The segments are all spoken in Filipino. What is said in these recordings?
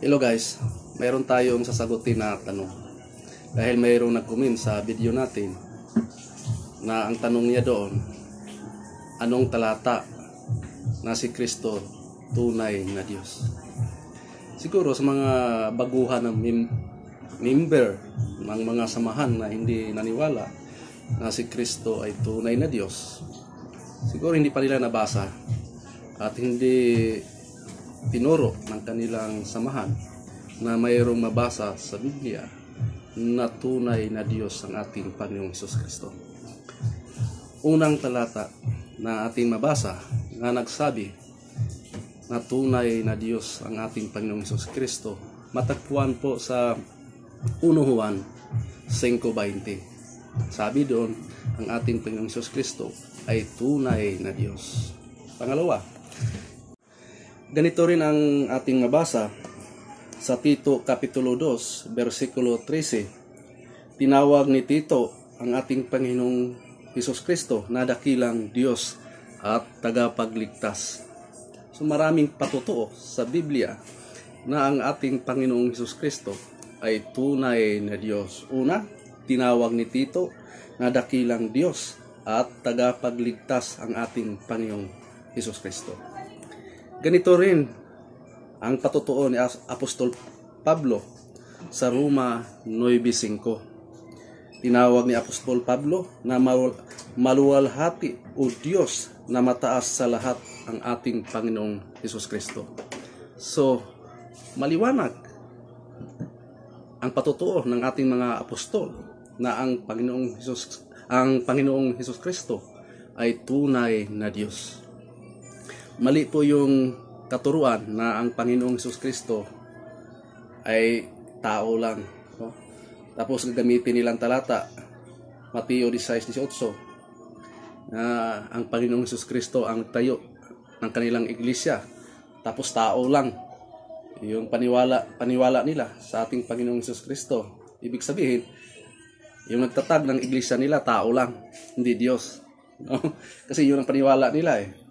Hello guys, mayroon tayong sasagutin na tanong. Dahil mayroong nag-comment sa video natin na ang tanong niya doon, anong talata na si Kristo tunay na Diyos? Siguro sa mga baguhan ng member ng mga samahan na hindi naniwala na si Kristo ay tunay na Diyos, siguro hindi pa nila nabasa at hindi tinuro ng kanilang samahan na mayroong mabasa sa Biblia na tunay na Diyos ang ating Panginoong Hesus Kristo. Unang talata na ating mabasa na nagsabi na tunay na Diyos ang ating Panginoong Hesus Kristo, matagpuan po sa 1 Juan 5:20. Sabi doon, ang ating Panginoong Hesus Kristo ay tunay na Diyos. Pangalawa, ganito rin ang ating mabasa sa Tito Kapitulo 2, versikulo 13. Tinawag ni Tito ang ating Panginoong Hesus Kristo na dakilang Diyos at tagapagligtas. So maraming patutuo sa Biblia na ang ating Panginoong Hesus Kristo ay tunay na Diyos. Una, tinawag ni Tito na dakilang Diyos at tagapagligtas ang ating Panginoong Hesus Kristo. Ganito rin ang patutuo ni Apostol Pablo sa Roma 9:5. Tinawag ni Apostol Pablo na maluwalhati o Diyos na mataas sa lahat ang ating Panginoong Hesus Kristo. So, maliwanag ang patutuo ng ating mga apostol na ang Panginoong Hesus Kristo ay tunay na Diyos. Mali po yung katuruan na ang Panginoong Hesus Kristo ay tao lang. No? Tapos gagamitin nilang talata, Mateo 16:18, na ang Panginoong Hesus Kristo ang tayo ng kanilang iglesia. Tapos tao lang. Yung paniwala nila sa ating Panginoong Hesus Kristo. Ibig sabihin, yung nagtatag ng iglesia nila, tao lang, hindi Diyos. No? Kasi yun ang paniwala nila eh.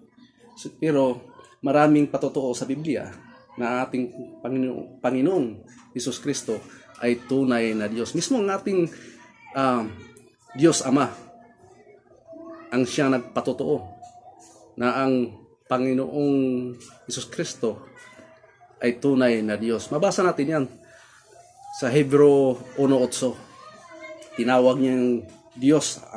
Pero maraming patutuo sa Biblia na ating Panginoong Hesus Kristo ay tunay na Diyos. Mismo ang ating Diyos Ama ang siya nagpatutuo na ang Panginoong Hesus Kristo ay tunay na Diyos. Mabasa natin yan sa Hebreo 1:8. Tinawag niyang Diyos